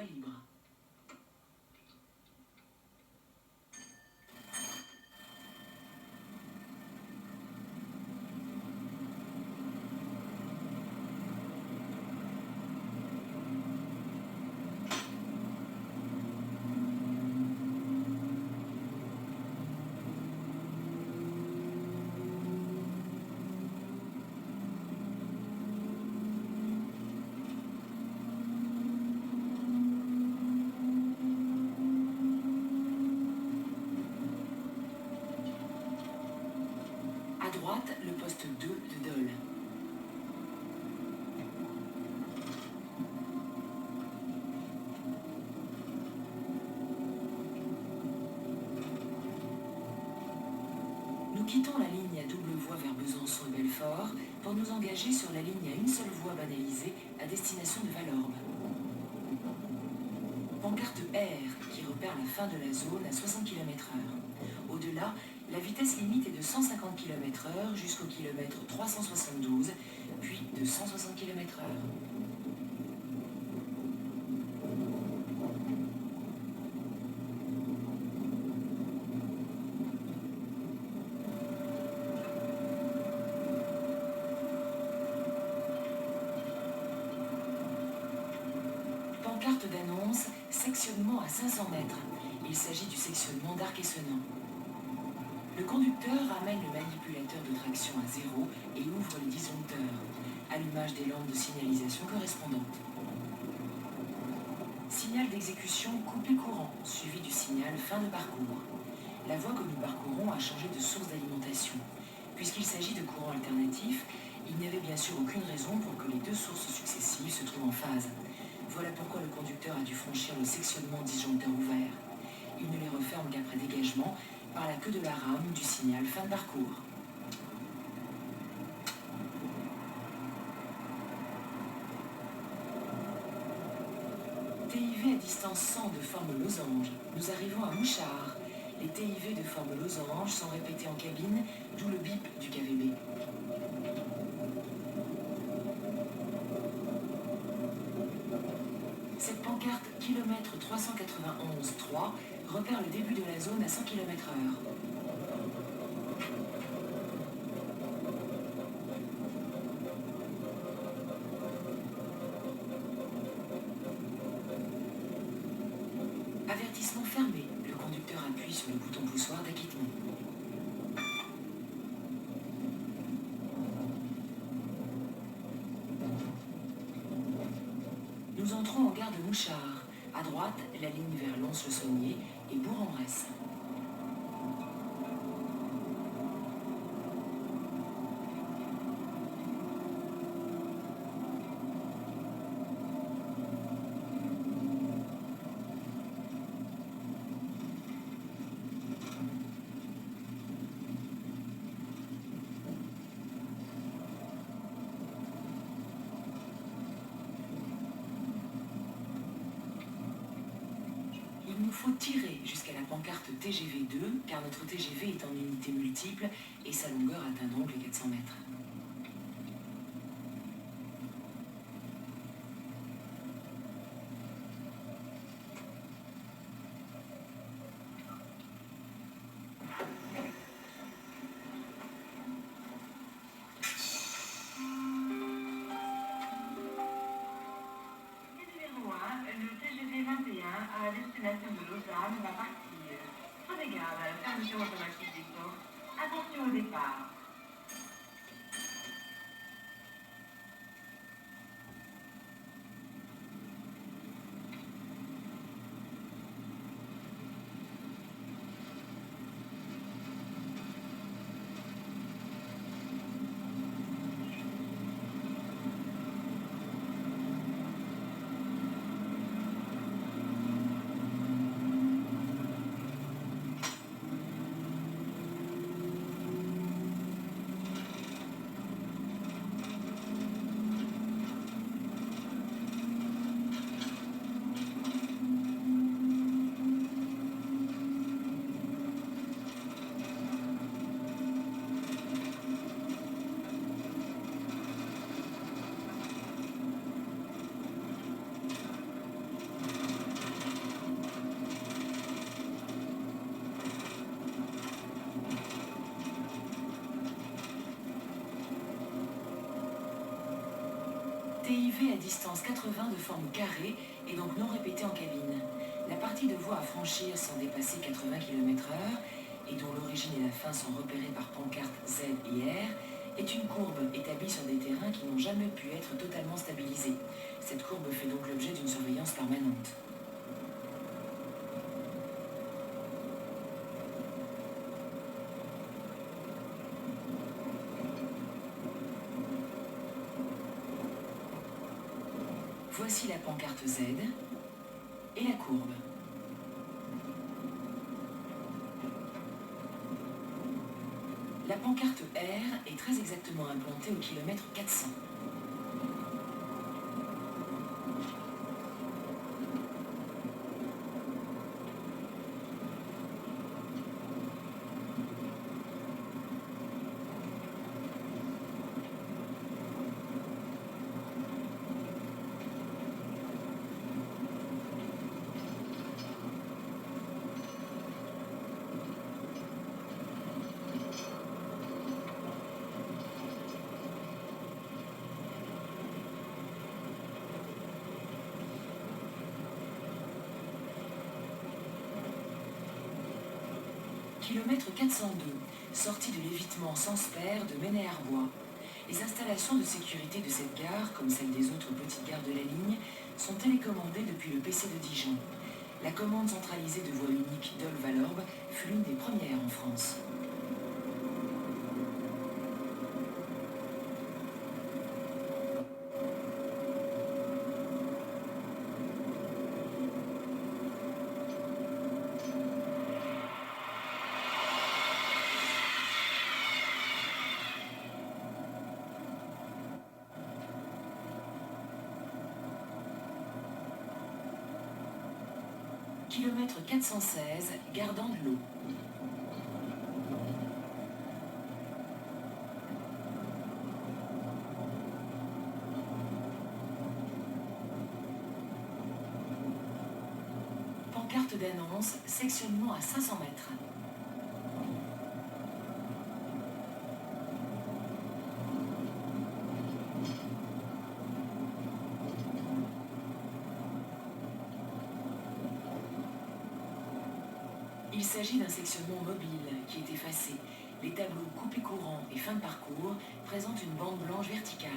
libre. À droite, le poste 2 de Dole. Nous quittons la ligne à double voie vers Besançon et Belfort pour nous engager sur la ligne à une seule voie banalisée à destination de Valorbe. Pancarte R qui repère la fin de la zone à 60 km/h. Au-delà, la vitesse limite est de 150 km/h jusqu'au kilomètre 372, puis de 160 km/h. Pancarte d'annonce, sectionnement à 500 mètres. Il s'agit du sectionnement d'Arc-et-Senans. Le conducteur ramène le manipulateur de traction à 0 et ouvre le disjoncteur. Allumage des lampes de signalisation correspondantes. Signal d'exécution coupé courant, suivi du signal fin de parcours. La voie que nous parcourons a changé de source d'alimentation. Puisqu'il s'agit de courants alternatifs, il n'y avait bien sûr aucune raison pour que les deux sources successives se trouvent en phase. Voilà pourquoi le conducteur a dû franchir le sectionnement disjoncteur ouvert. Il ne les referme qu'après dégagement par la queue de la rame du signal fin de parcours. TIV à distance 100 de forme losange. Nous arrivons à Mouchard. Les TIV de forme losange sont répétés en cabine, d'où le bip du KVB. Cette pancarte kilomètre 391.3 repère le début de la zone à 100 km/h. Avertissement fermé. Le conducteur appuie sur le bouton poussoir d'acquittement. Nous entrons en gare de Mouchard. À droite, la ligne vers Lons-le-Saunier et Bourg-en-Bresse. Il nous faut tirer jusqu'à la pancarte TGV 2, car notre TGV est en unité multiple et sa longueur atteint donc les 400 mètres. À destination de Lausanne va partir. Prenez garde à la fermeture automatique des portes. Attention au départ. TIV à distance 80 de forme carrée et donc non répétée en cabine. La partie de voie à franchir sans dépasser 80 km/h et dont l'origine et la fin sont repérées par pancartes Z et R est une courbe établie sur des terrains qui n'ont jamais pu être totalement stabilisés. Cette courbe fait donc l'objet d'une surveillance permanente. Voici la pancarte Z et la courbe. La pancarte R est très exactement implantée au kilomètre 400. Kilomètre 402, sortie de l'évitement sans spare de Ménée-Arbois. Les installations de sécurité de cette gare, comme celles des autres petites gares de la ligne, sont télécommandées depuis le PC de Dijon. La commande centralisée de voie unique d'Olve-Valorbe fut l'une des premières en France. Kilomètre 416, gare d'Andelot. Pancarte d'annonce, sectionnement à 500 mètres. Il s'agit d'un sectionnement mobile qui est effacé. Les tableaux coupé courant et fin de parcours présentent une bande blanche verticale.